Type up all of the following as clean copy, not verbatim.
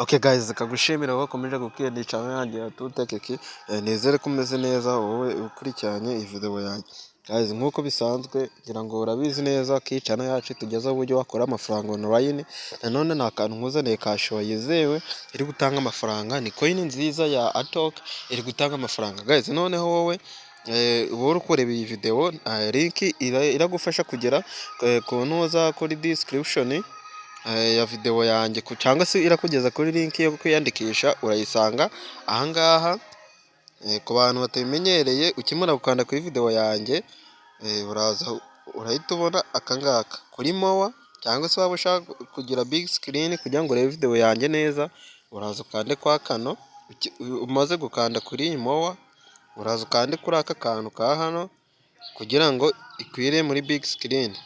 Okay guys, kagushimira wowe ukomeje gukunda channel yanjye ya Tutekeki. Nizere ko umeze neza wowe ukurikiranye iyi video yanjye. Guys, nkuko bisanzwe ngira ngo urabizi neza ko iyi channel yacu tugezaho uburyo wakora amafaranga online. Nanone nta kantu nkuzaniye ka show yizewe iri gutanga amafaranga, ni coin nziza ya Atok iri gutanga amafaranga. Guys, noneho wowe wowe ukureba iyi video, link iragufasha kugera ku ntuza kuri description ya video yanjye cyangwa se irakugeza kuri link yo kwiyandikisha, urayisanga ahangaha. Ku bantu batabimenyereye, ukimara gukanda kuri video yanjye uraza urahita ubona akangaka kuri mowa, cyangwa se waba ushaka kugira big screen kugira ngo urebe video yanjye neza, uraza ukande kwa kano. Umaze gukanda kuri iyi mowa, uraza ukande kuri aka kantu ka hano kugira ngo ikwire muri big screen.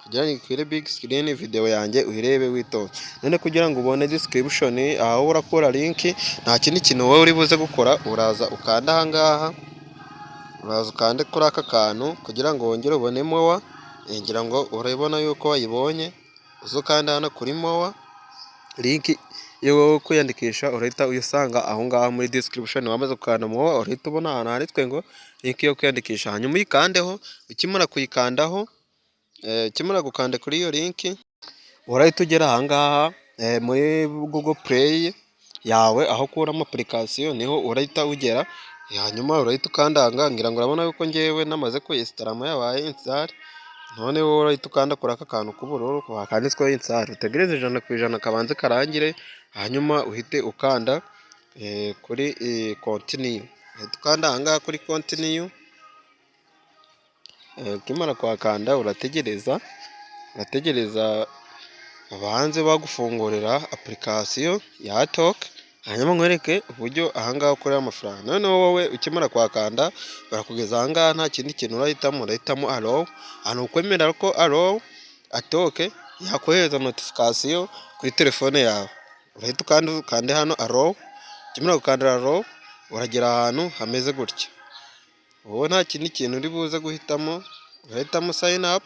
Kugira ngo ikwire big screen video yanjye uyirebe witonze. None kugira ngo ubone description aho urakora link, nta kindi kintu wowe uri buze gukora, uraza ukanda ahangaha, uraza ukande kuri aka kantu kugira ngo wongere ubone mowa. Ngira ngo urabona yuko wayibonye, uzo kanda hano kuri mowa, link yo kwiyandikisha urahita uyisanga aho ngaho muri description. Wamaze gukanda mowa, urahita ubona ahantu handitswe ngo link yo kwiyandikisha, hanyuma uyikandeho. Ukimara kuyikandaho, kimara gukanda kuri iyo link, urahita ugera ahangaha muri Google Play yawe, aho ukuramo application niho urahita ugera. Hanyuma urahita ukandanga, ngira ngo urabona yuko ngewe namaze kuyinstallamo yabaye install. None wowe urahita ukanda kuri aka kantu k'ubururu kanditsweho install, utegereze 100% kabanze karangire, hanyuma uhite ukanda kuri continue. Uhita ukanda ahangaha kuri continue. Ukimara kwakanda urategereza abanze bagufungurira application ya Atok, hanyuma nkwereke uburyo ahangaha ukorera amafaranga. None wowe ukimara kwakanda barakugeza ahangaha, nta kindi kintu urahitamo allow. Hano ukwemerera ko allow Atok yakohereza notification kuri telefone yawe, urahita ukande hano allow. Ukimara gukanda allow, uragera ahantu hameze gutya. Wowe nta kindi kintu uri buze guhitamo, urahitamo sign up.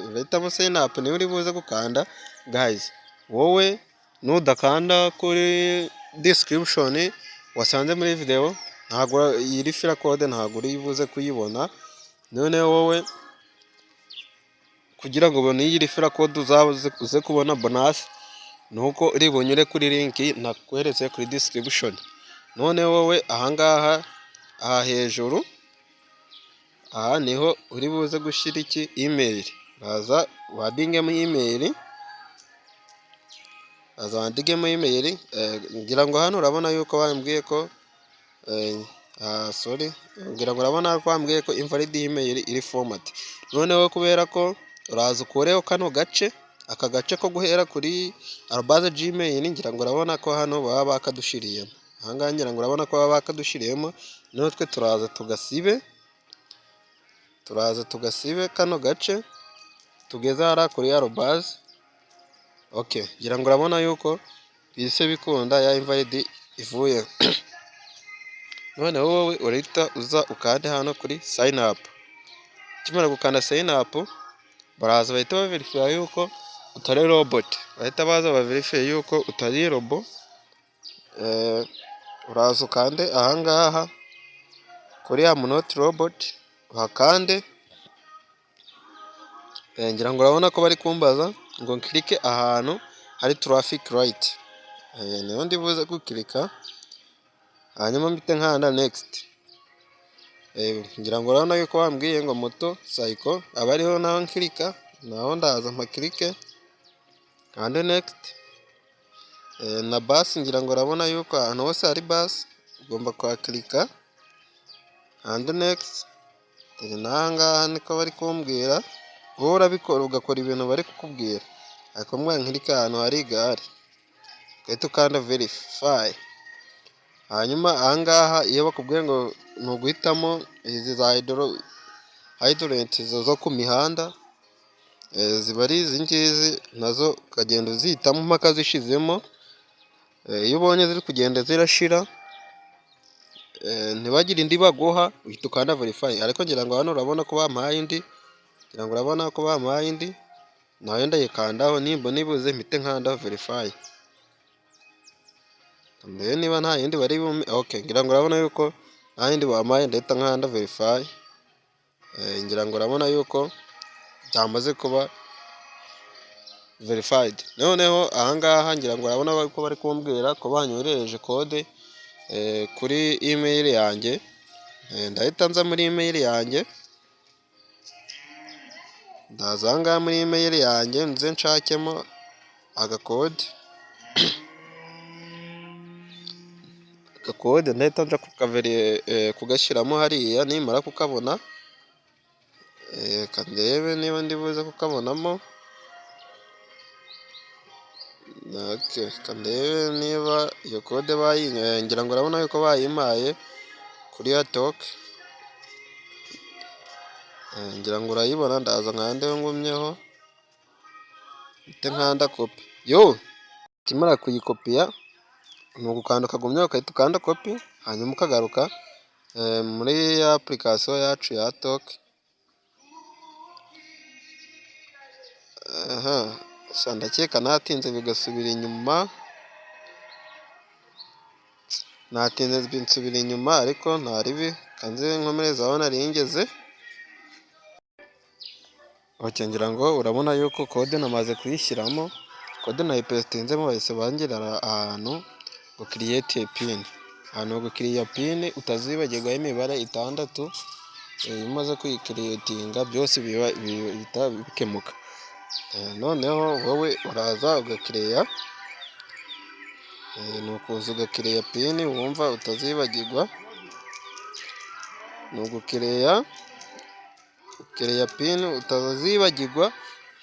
Urahitamo sign up niyo uri buze gukanda. Guys, wowe nudakanda kuri description wasanze muri video, ntabwo iyi referral code ntabwo uri buze kuyibona. None wowe kugira ngo ubone iyi referral code uze kubona bonus, nuko uri bunyure kuri link nakweretse kuri description. None wowe ahangaha aha hejuru, aha niho uri buze gushyira iki email. Baza wadingemo email, ngira ngo hano urabona yuko bambwiye ko ngira ngo urabona ko bambwiye ko invalid email iri format. Noneho kubera ko uraza ukureho kano gace, aka gace ko guhera kuri @gmail, ngira ngo urabona ko hano baba bakadushiriyemo. Ahangaha ngira ngo urabona ko baba bakadushiriyemo. Notwe turaza tugasibe kano gace tugeze hara kuri @. Okay, ngira ngo urabona yuko bise bikunda ya invalid ivuye. None wowe urahita uza ukande hano kuri sign up. Kimara gukanda sign up, baraza bahita baverify yuko utari robot. Bahita baza baverify yuko utari robot. Uraza ukande ahangaha kuri am not robot, uhakande. Ngira ngo urabona ko bari kumbaza ngo click ahantu hari traffic light. Niho ndi buze gukilika, hanyuma mpite nkanda next. Ngira ngo urabona yuko bambwiye ngo moto cycle abariho naho nkilika, naho ndaza mpakilike kandi next. Na bus ngira ngo urabona yuko ahantu hose hari bus ugomba kwakilika and next. Nanga niko bari kumbwira, wowe urabikora ugakora ibintu bari kukubwira. Ariko nkilika ahantu hari igare, ugahita ukanda verify. Hanyuma ahangaha iyo bakubwiye ngo nuguhitamo izi za hydrant zo ku mihanda, ziba ari izi ngizi, nazo ukagenda uzihitamo mpaka zishizemo. Iyo ubonye ziri kugenda zirashira, ntibagire indi baguha, uhita ukanda verify. Ariko ngira ngo hano urabona ko bampaye indi, nawe ndayikandaho, nibuze mpite nkanda verify. ndebe niba nta yindi bari bume. Okay, ngira ngo urabona yuko nta yindi bampaye, ndahita nkanda verify. Ngira ngo urabona yuko byamaze kuba verified. Noneho ahangaha ngira ngo urabona ko bari kumbwira ko banyoherereje kode kuri email yanjye. Ndahita nza muri email yanjye, ndaza ahangaha muri email yanjye nze nshakemo agakode. Agakode ndahita nja kugashyiramo hariya, nimara kukabona kandebe niba ndi buze kukabonamo. Okay, kandebe niba iyo kode ngira ngo urabona yuko bayimpaye kuri Atok. Ngira ngo urayibona, ndaza nkande ngumyeho nkanda kopi. Kimara kuyikopiya ni ugukanda ukagumyaho, ukahita ukanda kopi, hanyuma ukagaruka muri application yacu ya Atok. Ndakeka natinze bigasubira inyuma, binsubira inyuma, ariko ntaribi, kanze nkomereza aho nari ngeze. Okay, ngira ngo urabona yuko kode namaze kuyishyiramo, kode nayipestinzemo, bahise bangira ahantu ngo create pin. Ahantu ngo create pin utazibagirwaho imibare 6. Iyo umaze kuyikiriyetinga byose bihita bikemuka. Noneho wowe uraza ugakireya, ni ukuza ugakireya pin wumva utazibagirwa. Ni ugukireya pin utazibagirwa.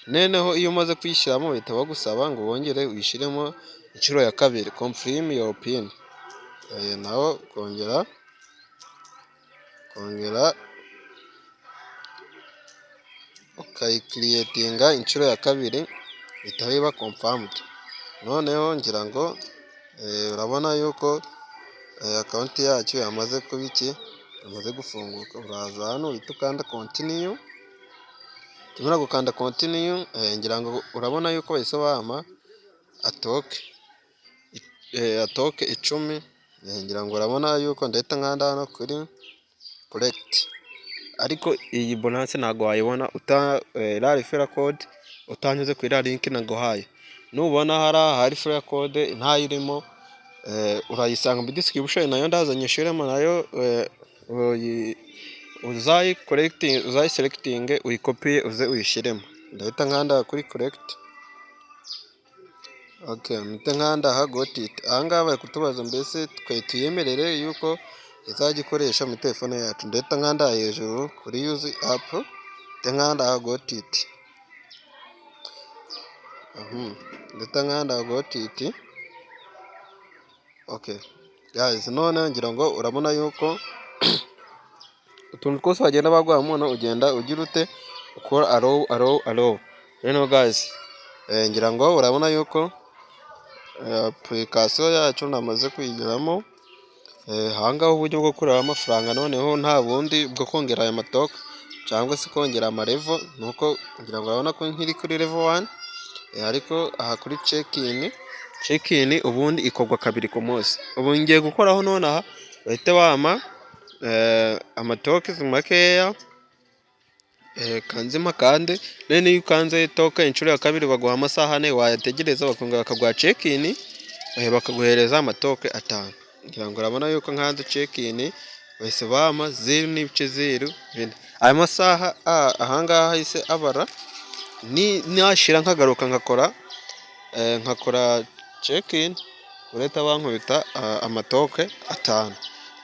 Noneho iyo umaze kuyishyiramo bahita bagusaba ngo wongere uyishyiremo inshuro ya kabiri, confirm your pin. Naho kongera ukayikiriyetinga inshuro ya kabiri, bihita biba confirmed. Noneho ngira ngo urabona yuko akawunti yacu yamaze kuba yamaze gufunguka. Uraza hano uhita ukanda continue. Kimara gukanda continue, ngira ngo urabona yuko bahise bampa Atok 10. Ngira ngo urabona yuko ndahita nkanda hano kuri collect. Ariko iyi bonus ntago wayibona iriya referral code utanyuze kuri iriya link naguhaye. Nubona hari referral code ntayirimo, urayisanga muri description, nayo ndazanye shiremo nayo. Uzayiselecting uyikopiye uze uyishyiremo. Ndahita nkanda kuri collect. Okay, mpita nkanda aha got it. Ahangaha bari kutubaza mbese twe tuyemerere yuko izajya ikoresha muri telefone yacu. Ndahita nkanda hejuru kuri use app, ndahita nkanda aha got it. Ndahita nkanda got it. Okay guys, none ngira ngo urabona yuko utuntu twose bagenda baguha muno ugenda ugira ute, ukora allow. Rero guys, ngira ngo urabona yuko application yacu namaze kuyigiramo. Ahangaho uburyo bwo kureba amafaranga, noneho nta bundi bwo kongera aya matoke cyangwa se kongera amarevo. Nuko ngira ngo urabona ko nkiri kuri level 1, ariko aha kuri check in ubundi ikorwa kabiri ku munsi. Ubu ngiye gukoraho none aha bahita bampa amatoke makeya. Kanzima kandi none iyo ukanze toke inshuro ya kabiri baguha amasaha 4, wayategereza bakongera bakaguha check in, bakaguhereza amatoke 5. Ngira ngo urabona yuko nkanze check in bahise bampa 0.0. Aya masaha ahangaha hahise abara, nashira nkagaruka nkakora check in, ureta bankubita amatoke 5.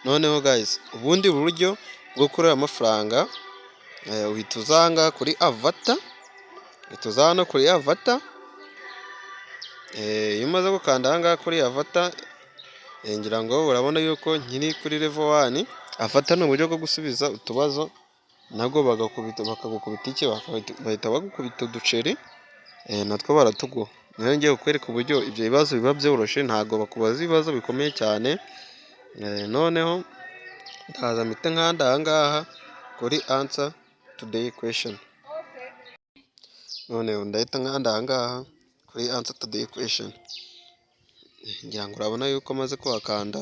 Noneho guys, ubundi buryo bwo kureba amafaranga, uhita uzanga kuri avatar, iyo umaze gukanda ahangaha kuri avatar, ngira ngo urabona yuko nkiri kuri level 1. Avatar ni uburyo bwo gusubiza utubazo, nabwo bakagukubita iki, bahita bagukubita uduceri, natwo baratuguha. Niyo ngiye kukwereka uburyo ibyo bibazo biba byoroshye, ntabwo bakubaza ibibazo bikomeye cyane. Noneho ndaza mpita nkanda ahangaha kuri answer today question. Noneho ndahita nkanda ahangaha kuri answer today question. ngira ngo urabona yuko maze kuhakanda,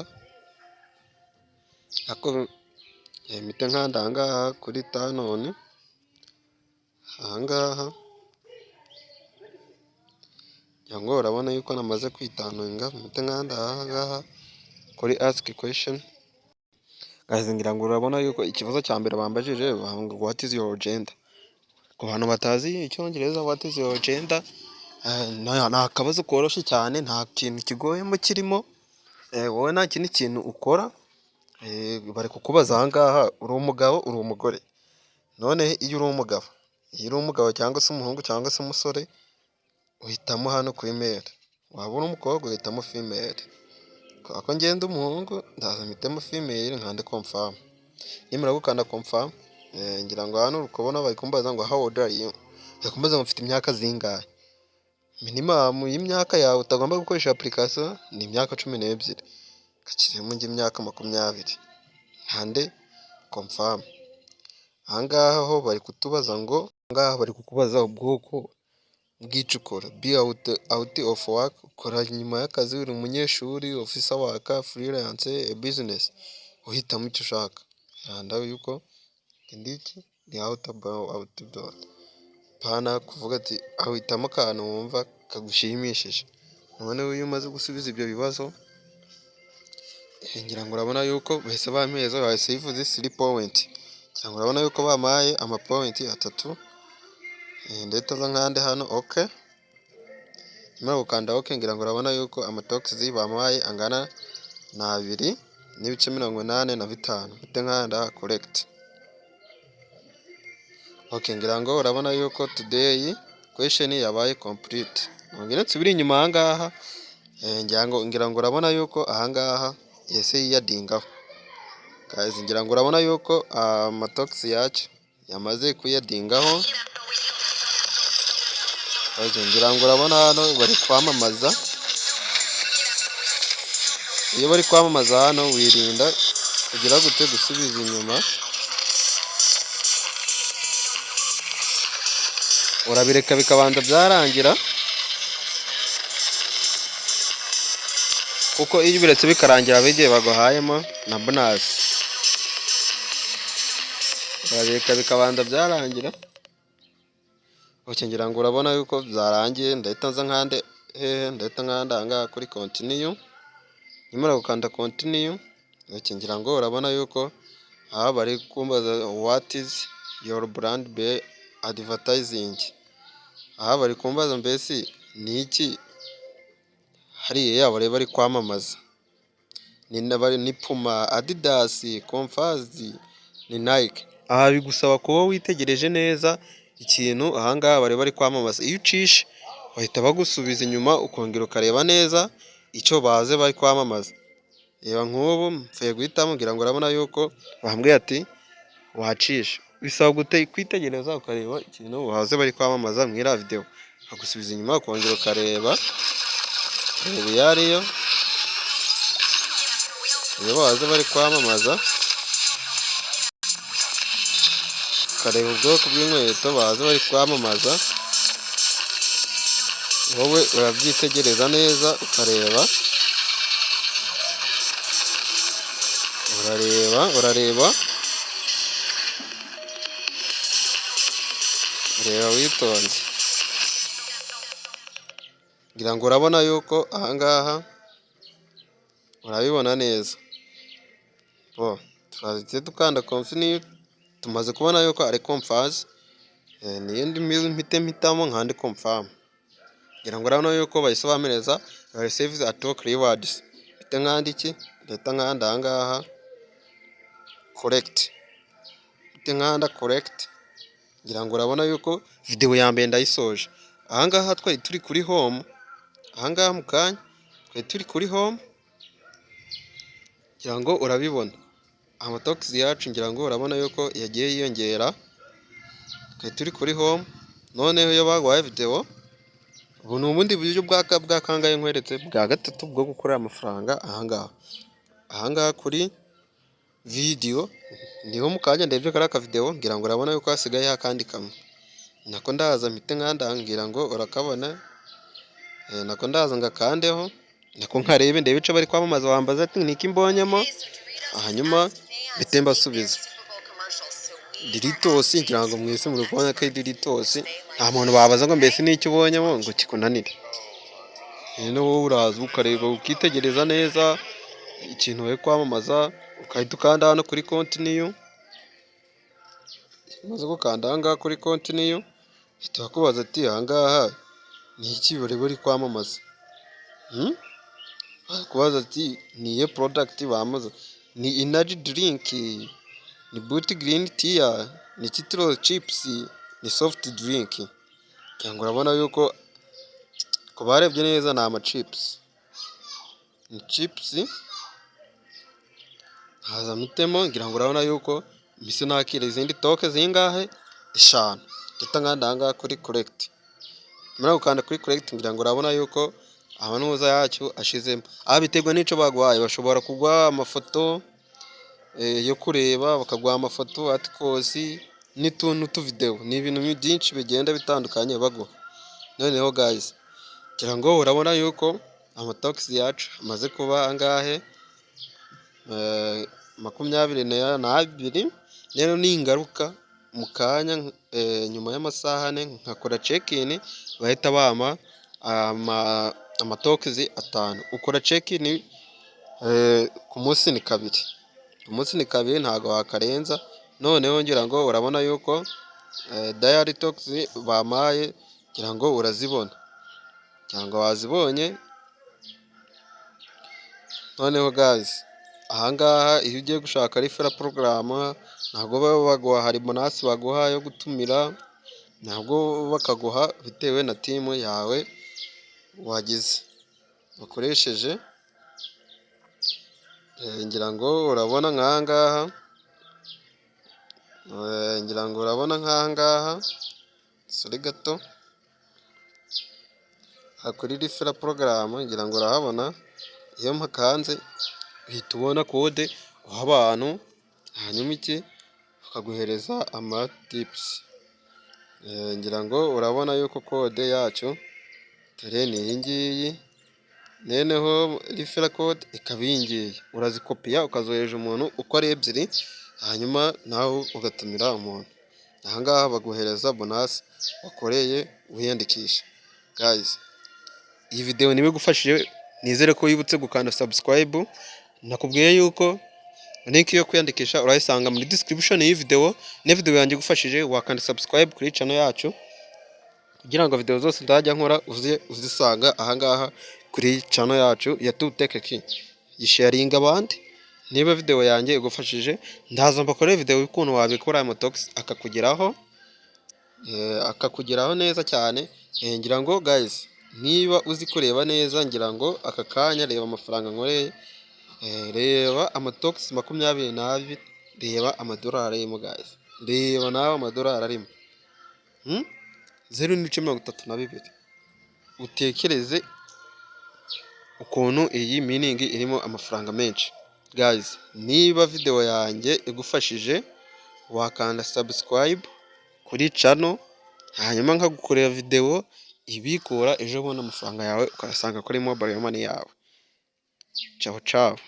ako mpite nkanda ahangaha kuri tanoni, ahangaha ngira ngo urabona yuko namaze kwitaninga, mpite nkanda ahangaha kuri ask question. Guys, ngira ngo urabona yuko ikibazo cya mbere bambajije ngo what is your gender. Ku bantu batazi icyongereza what is your gender, ni akabazo koroshye cyane, nta kintu kigoyemo kirimo. Wowe nta kindi kintu ukora, bari kukubaza ahangaha uri umugabo uri umugore. None iyo uri umugabo cyangwa se umuhungu cyangwa se umusore, uhitamo hano kuri male. Waba uri umukobwa uhitamo female. Ako ngenda umuhungu ndaza mpitemo female nkande confirm. Nimara gukanda confirm, ngira ngo hano uri kubona bari kumbaza ngo how old are you. Bari kumbaza ngo mfite imyaka zingahe. Minimum y'imyaka yawe utagomba gukoresha application ni imyaka 12. Kakirimo nge imyaka 20. Nkande confirm. Ahangaha ho bari kutubaza ngo, ahangaha bari kukubaza ubwoko bw'icyo ukora. Be out of work, ukora nyuma y'akazi, uri umunyeshuri, officer work, freelance, business. Uhitamo icyo ushaka. Randa yuko indiki ni outdoor. Pana kuvuga ati ahitamo akantu wumva kagushimishije. None iyo umaze gusubiza ibyo bibazo, ngira ngo urabona yuko bahise bampeza, bahise bivuze 3 point. Ngira ngo urabona yuko bamaye amapoint 3. Ndetse nkande hano okay. Nyuma gukanda okay, ngira ngo urabona yuko amatoxi bamaye angana na 2.85. Mfite nkanda correct. Okay, ngira ngo urabona yuko today question yabaye complete. Nongere nsubire inyuma ahangaha, ngira ngo urabona yuko ahangaha yese yiyadingaho. Guys, ngira ngo urabona yuko amatoxi yacu yamaze kuyadingaho. Ngira ngo urabona hano bari kwamamaza. Iyo bari kwamamaza hano wirinda kugira gute gusubiza inyuma. Urabireka bikabanza byarangira, kuko iyo biretse bikarangira bigiye baguhayemo na bonus. Urabireka bikabanza byarangira. Ngira ngo urabona yuko byarangiye, ndahita nza nkande ndahita nkanda ahangaha kuri continue. Nyuma gukanda continue, ngira ngo urabona yuko aha bari kumbaza what is your brand be advertising. Aha bari kumbaza mbese ni iki hariya bari kwamamaza. Ni Puma, Adidas, Converse, ni Nike. Aha bigusaba kuba witegereje neza ikintu ahangaha bari kwamamaza. Iyo ucishe bahita bagusubiza inyuma, ukongera ukareba neza icyo baze bari kwamamaza. Reba nk'ubu mvuye guhitamo, ngira ngo urabona yuko bambwiye ati wacisha. Bisaba kwitegereza ukareba ikintu baze bari kwamamaza mu iriya video, bagusubiza inyuma ukongera ukareba iyo ariyo, iyo baze bari kwamamaza, ukareba ubwoko bw'inkweto baze bari kwamamaza. Wowe urabyitegereza neza ukareba, urareba witonze. Ngira ngo urabona yuko ahangaha urabibona neza. Turaziye dukanda continue, tumaze kubona yuko ari confirm. N'iyindi mpitamo nkandi confirm. Ngira ngo urabona yuko bahise bamereza receive at all rewards. Mfite nkandi iki, ndahita nkanda ahangaha correct. Mfite nkanda correct. Ngira ngo urabona yuko video ya mbere ndayisoje. Ahangaha twari turi kuri home, ahangaha mu kanya twari turi kuri home. Ngira ngo urabibona amatoxi yacu, ngira ngo urabona yuko yagiye yiyongera. Twari turi kuri home, noneho iyo baguhaye video, ubu ni ubundi buryo bwa kangahe nkweretse bwa gatatu bwo gukorera amafaranga. Ahangaha kuri video niho mu kanya ndebye kari aka video, ngira ngo urabona yuko hasigaye akandi kamwe. Nako ndaza mpite nkanda, ngira ngo urakabona. Nako ndaza ngakandeho, nako nkarebe ndebe ico bari kwamamaza, wambaza ati niki mbonyemo, hanyuma mpite mbasubiza. Doritos ngira ngo mwese muri kubona ko ari Doritos, nta muntu wabaza ngo mbese n'icyo ubonyemo ngo kikunanire. Rero wowe uraza ukareba ukitegereza neza ikintu bari kwamamaza, ukahita ukanda hano kuri continue. Umaze gukanda aha ngaha kuri continue, bahita bakubaza ati aha ngaha ni iki bari kwamamaza. Kubaza ati ni iyihe product bamaza, ni energy drink, ni boot green tea, ni citro chips, ni soft drink. Cyangwa urabona yuko ko barebye neza ni ama chips, ni chips. Haza mitemo ngira ngo urabona yuko mbise nakira izindi toke zingahe 5. Tutanganda aha ngaha kuri collect, mara gukanda kuri collect ngira ngo urabona yuko amanuza yacu ashizemo. Biterwa n'ico bagwaye, bashobora kugwa amafoto yo kureba, bakagwa amafoto articles n'utu video, ni ibintu byinshi bigenda bitandukanye baguha. Noneho guys, ngira ngo urabona yuko amatox yacu amaze kuba angahe 22. Rero ni ingaruka mu kanya nyuma y'amasaha 4 nkakora check in, bahita bama amatox 5. Ukora check in ku munsi ni 2, ku munsi ni 2 ntago wakarenza. Noneho ngira ngo urabona yuko diary tox bamaye, ngira ngo urazibona cyangwa wazibonye. Noneho guys, ahangaha iyo ugiye gushaka referral program ntabwo baguha hari bonus baguha yo gutumira, ntabwo bakaguha bitewe na team yawe wagize bakoresheje. Ngira ngo urabona nkahangaha, ngira ngo urabona nkahangaha sori gato kuri referral program, ngira ngo urahabona iyo mpakanze uhita ubona code uha abantu, hanyuma iki bakaguhereza ama tips. Ngira ngo urabona yuko code yacu dore ni iyi ngiyi, noneho referral code ikaba iyi ngiyi, urazikopiya ukazohereje umuntu uko ari 2, hanyuma nawe ugatumira umuntu. Aha ngaha baguhereza bonus wakoreye wiyandikisha. Guys, iyi video niba igufashije, nizere ko wibutse gukanda subscribe. Nakubwiye yuko link yo kwiyandikisha urayisanga muri description y'iyi video. Ne video yanjye igufashije wakanda subscribe kuri channel yacu, kugira ngo video zose ndajya nkora uzisanga aha ngaha kuri channel yacu ya Tutekeki. Yisharinga abandi. Niba video yanjye igufashije, ndaza mbakore video y'ukuntu wabikora amatox akakugeraho neza cyane. Ngira ngo guys, niba uzi kureba neza, ngira ngo aka kanya reba amafaranga nkoreye, reba amatox 22, reba amadolari arimo guys, reba nawe amadolari arimo 0.32. Utekereze ukuntu iyi meaning irimo amafaranga menshi. Guys, niba video yanjye igufashije, wakanda subscribe kuri channel, hanyuma nkagukorera video ibikura ejo bona amafaranga yawe ukasanga kuri mobile money yawe. Ciao ciao.